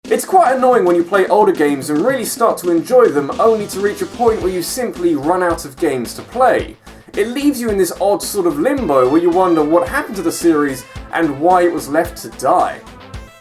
It's quite annoying when you play older games and really start to enjoy them only to reach a point where you simply run out of games to play. It leaves you in this odd sort of limbo where you wonder what happened to the series and why it was left to die.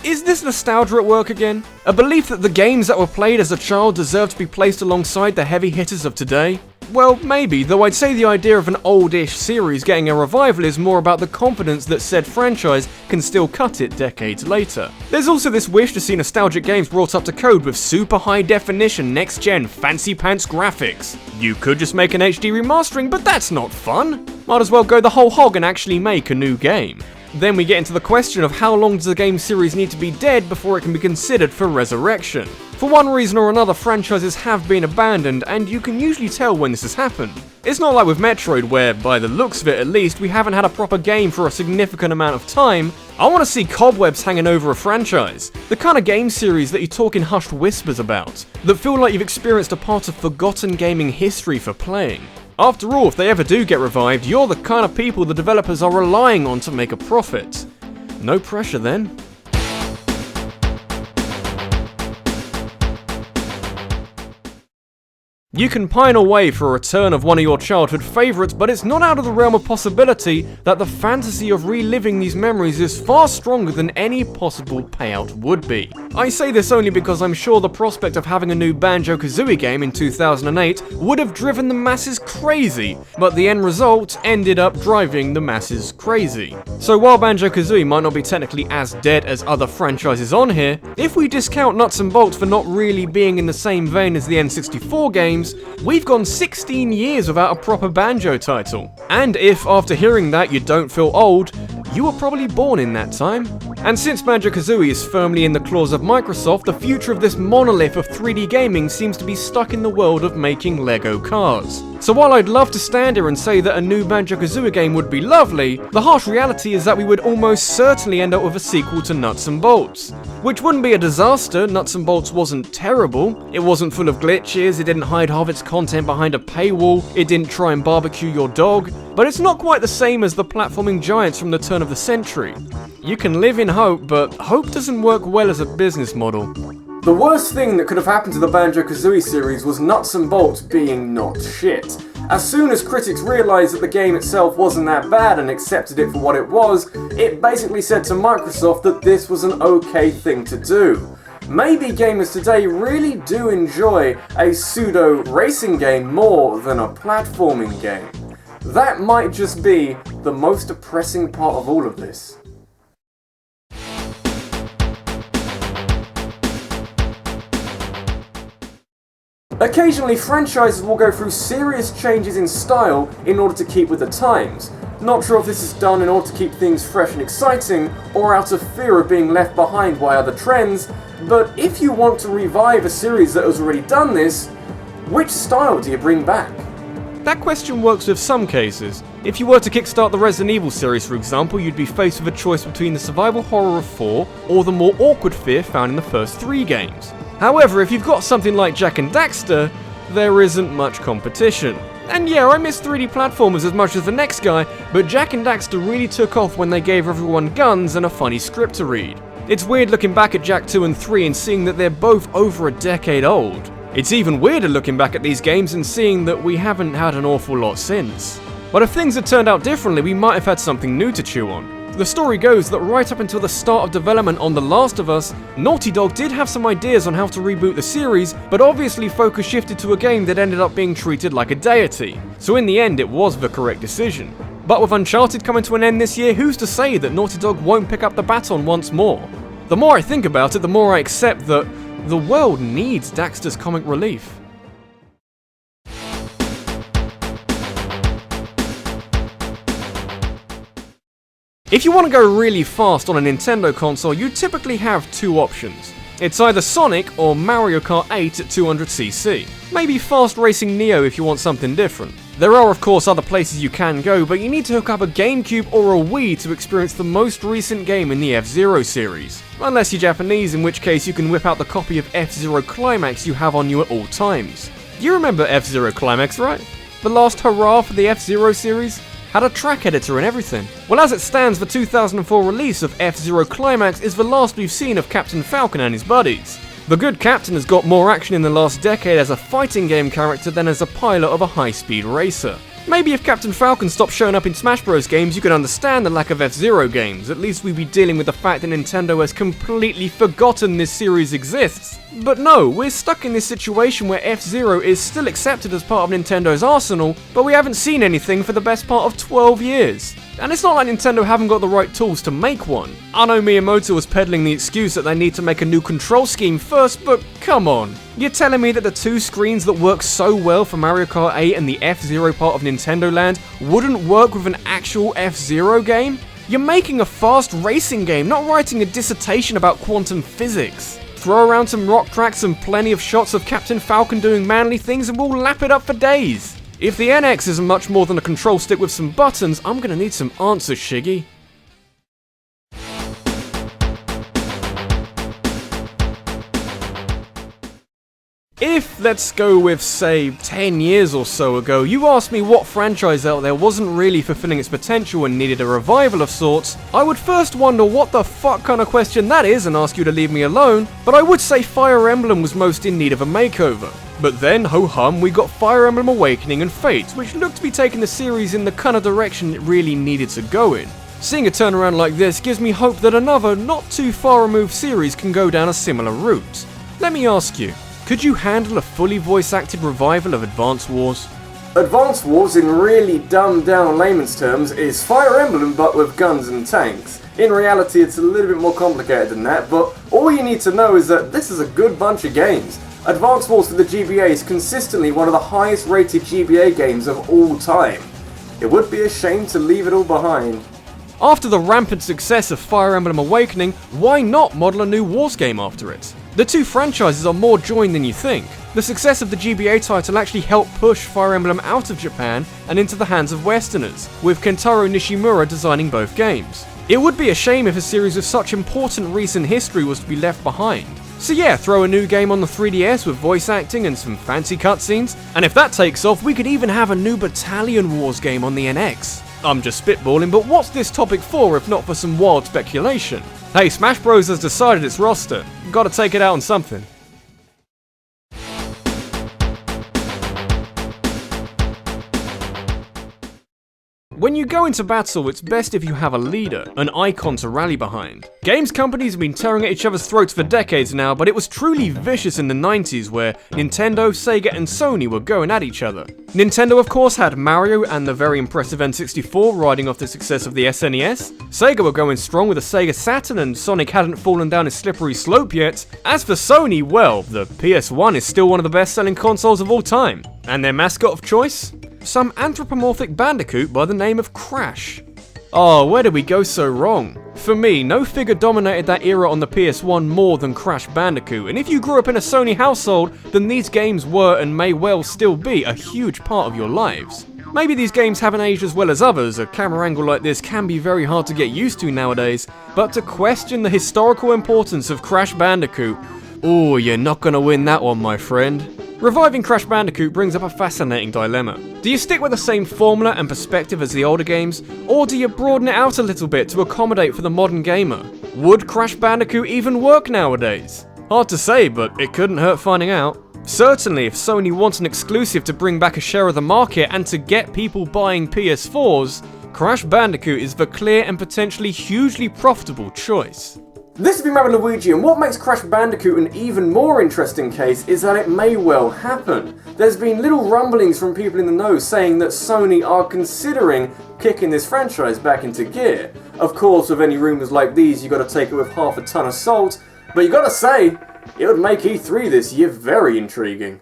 Is this nostalgia at work again? A belief that the games that were played as a child deserve to be placed alongside the heavy hitters of today? Well, maybe, though I'd say the idea of an old-ish series getting a revival is more about the confidence that said franchise can still cut it decades later. There's also this wish to see nostalgic games brought up to code with super high definition, next-gen, fancy pants graphics. You could just make an HD remastering, but that's not fun. Might as well go the whole hog and actually make a new game. Then we get into the question of how long does a game series need to be dead before it can be considered for resurrection. For one reason or another, franchises have been abandoned, and you can usually tell when this has happened. It's not like with Metroid where, by the looks of it at least, we haven't had a proper game for a significant amount of time. I want to see cobwebs hanging over a franchise. The kind of game series that you talk in hushed whispers about, that feel like you've experienced a part of forgotten gaming history for playing. After all, if they ever do get revived, you're the kind of people the developers are relying on to make a profit. No pressure then. You can pine away for a return of one of your childhood favourites, but it's not out of the realm of possibility that the fantasy of reliving these memories is far stronger than any possible payout would be. I say this only because I'm sure the prospect of having a new Banjo-Kazooie game in 2008 would have driven the masses crazy, but the end result ended up driving the masses crazy. So while Banjo-Kazooie might not be technically as dead as other franchises on here, if we discount Nuts and Bolts for not really being in the same vein as the N64 games, we've gone 16 years without a proper Banjo title. And if, after hearing that, you don't feel old, you were probably born in that time. And since Banjo-Kazooie is firmly in the claws of Microsoft, the future of this monolith of 3D gaming seems to be stuck in the world of making Lego cars. So while I'd love to stand here and say that a new Banjo-Kazooie game would be lovely, the harsh reality is that we would almost certainly end up with a sequel to Nuts and Bolts. Which wouldn't be a disaster. Nuts and Bolts wasn't terrible, it wasn't full of glitches, it didn't hide half its content behind a paywall, it didn't try and barbecue your dog, but it's not quite the same as the platforming giants from the turn of the century. You can live in hope, but hope doesn't work well as a business model. The worst thing that could have happened to the Banjo-Kazooie series was Nuts and Bolts being not shit. As soon as critics realised that the game itself wasn't that bad and accepted it for what it was, it basically said to Microsoft that this was an okay thing to do. Maybe gamers today really do enjoy a pseudo-racing game more than a platforming game. That might just be the most depressing part of all of this. Occasionally, franchises will go through serious changes in style in order to keep with the times. Not sure if this is done in order to keep things fresh and exciting, or out of fear of being left behind by other trends, but if you want to revive a series that has already done this, which style do you bring back? That question works with some cases. If you were to kickstart the Resident Evil series, for example, you'd be faced with a choice between the survival horror of 4 or the more awkward fear found in the first 3 games. However, if you've got something like Jak and Daxter, there isn't much competition. And yeah, I miss 3D platformers as much as the next guy, but Jak and Daxter really took off when they gave everyone guns and a funny script to read. It's weird looking back at Jak 2 and 3 and seeing that they're both over a decade old. It's even weirder looking back at these games and seeing that we haven't had an awful lot since. But if things had turned out differently, we might have had something new to chew on. The story goes that right up until the start of development on The Last of Us, Naughty Dog did have some ideas on how to reboot the series, but obviously focus shifted to a game that ended up being treated like a deity. So in the end, it was the correct decision. But with Uncharted coming to an end this year, who's to say that Naughty Dog won't pick up the baton once more? The more I think about it, the more I accept that the world needs Daxter's comic relief. If you want to go really fast on a Nintendo console, you typically have 2 options. It's either Sonic or Mario Kart 8 at 200cc. Maybe Fast Racing Neo if you want something different. There are of course other places you can go, but you need to hook up a GameCube or a Wii to experience the most recent game in the F-Zero series. Unless you're Japanese, in which case you can whip out the copy of F-Zero Climax you have on you at all times. You remember F-Zero Climax, right? The last hurrah for the F-Zero series? had a track editor and everything. Well, as it stands, the 2004 release of F-Zero Climax is the last we've seen of Captain Falcon and his buddies. The good captain has got more action in the last decade as a fighting game character than as a pilot of a high-speed racer. Maybe if Captain Falcon stopped showing up in Smash Bros games, you could understand the lack of F-Zero games. At least we'd be dealing with the fact that Nintendo has completely forgotten this series exists. But no, we're stuck in this situation where F-Zero is still accepted as part of Nintendo's arsenal, but we haven't seen anything for the best part of 12 years. And it's not like Nintendo haven't got the right tools to make one. I know Miyamoto was peddling the excuse that they need to make a new control scheme first, but come on. You're telling me that the two screens that work so well for Mario Kart 8 and the F-Zero part of Nintendo Land wouldn't work with an actual F-Zero game? You're making a fast racing game, not writing a dissertation about quantum physics. Throw around some rock tracks and plenty of shots of Captain Falcon doing manly things and we'll lap it up for days. If the NX isn't much more than a control stick with some buttons, I'm gonna need some answers, Shiggy. If, let's go with, say, 10 years or so ago, you asked me what franchise out there wasn't really fulfilling its potential and needed a revival of sorts, I would first wonder what the fuck kind of question that is and ask you to leave me alone, but I would say Fire Emblem was most in need of a makeover. But then, ho-hum, we got Fire Emblem Awakening and Fate, which looked to be taking the series in the kind of direction it really needed to go in. Seeing a turnaround like this gives me hope that another, not too far removed series can go down a similar route. Let me ask you, could you handle a fully voice-acted revival of Advance Wars? Advance Wars, in really dumbed down layman's terms, is Fire Emblem but with guns and tanks. In reality, it's a little bit more complicated than that, but all you need to know is that this is a good bunch of games. Advance Wars for the GBA is consistently one of the highest rated GBA games of all time. It would be a shame to leave it all behind. After the rampant success of Fire Emblem Awakening, why not model a new Wars game after it? The two franchises are more joined than you think. The success of the GBA title actually helped push Fire Emblem out of Japan and into the hands of Westerners, with Kentaro Nishimura designing both games. It would be a shame if a series with such important recent history was to be left behind. So yeah, throw a new game on the 3DS with voice acting and some fancy cutscenes, and if that takes off, we could even have a new Battalion Wars game on the NX. I'm just spitballing, but what's this topic for if not for some wild speculation? Hey, Smash Bros has decided its roster. Gotta take it out on something. When you go into battle, it's best if you have a leader, an icon to rally behind. Games companies have been tearing at each other's throats for decades now, but it was truly vicious in the 90s where Nintendo, Sega and Sony were going at each other. Nintendo of course had Mario and the very impressive N64 riding off the success of the SNES. Sega were going strong with the Sega Saturn and Sonic hadn't fallen down his slippery slope yet. As for Sony, well, the PS1 is still one of the best selling consoles of all time. And their mascot of choice? Some anthropomorphic Bandicoot by the name of Crash. Oh, where did we go so wrong? For me, no figure dominated that era on the PS1 more than Crash Bandicoot, and if you grew up in a Sony household, then these games were and may well still be a huge part of your lives. Maybe these games haven't aged as well as others, a camera angle like this can be very hard to get used to nowadays, but to question the historical importance of Crash Bandicoot, ooh, you're not gonna win that one, my friend. Reviving Crash Bandicoot brings up a fascinating dilemma. Do you stick with the same formula and perspective as the older games, or do you broaden it out a little bit to accommodate for the modern gamer? Would Crash Bandicoot even work nowadays? Hard to say, but it couldn't hurt finding out. Certainly, if Sony wants an exclusive to bring back a share of the market and to get people buying PS4s, Crash Bandicoot is the clear and potentially hugely profitable choice. This has been RabbidLuigi, and what makes Crash Bandicoot an even more interesting case is that it may well happen. There's been little rumblings from people in the know saying that Sony are considering kicking this franchise back into gear. Of course, with any rumours like these, you gotta take it with half a ton of salt, but you gotta say, it would make E3 this year very intriguing.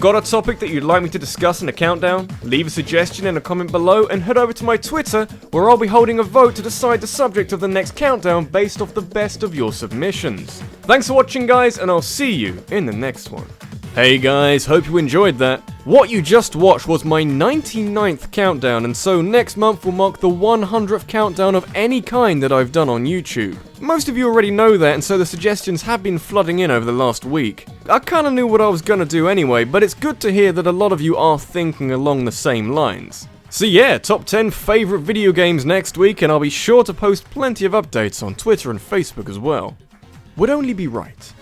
Got a topic that you'd like me to discuss in a countdown? Leave a suggestion in a comment below and head over to my Twitter where I'll be holding a vote to decide the subject of the next countdown based off the best of your submissions. Thanks for watching guys, and I'll see you in the next one. Hey guys, hope you enjoyed that. What you just watched was my 99th countdown, and so next month will mark the 100th countdown of any kind that I've done on YouTube. Most of you already know that, and so the suggestions have been flooding in over the last week. I kinda knew what I was gonna do anyway, but it's good to hear that a lot of you are thinking along the same lines. So yeah, top 10 favourite video games next week, and I'll be sure to post plenty of updates on Twitter and Facebook as well. Would only be right.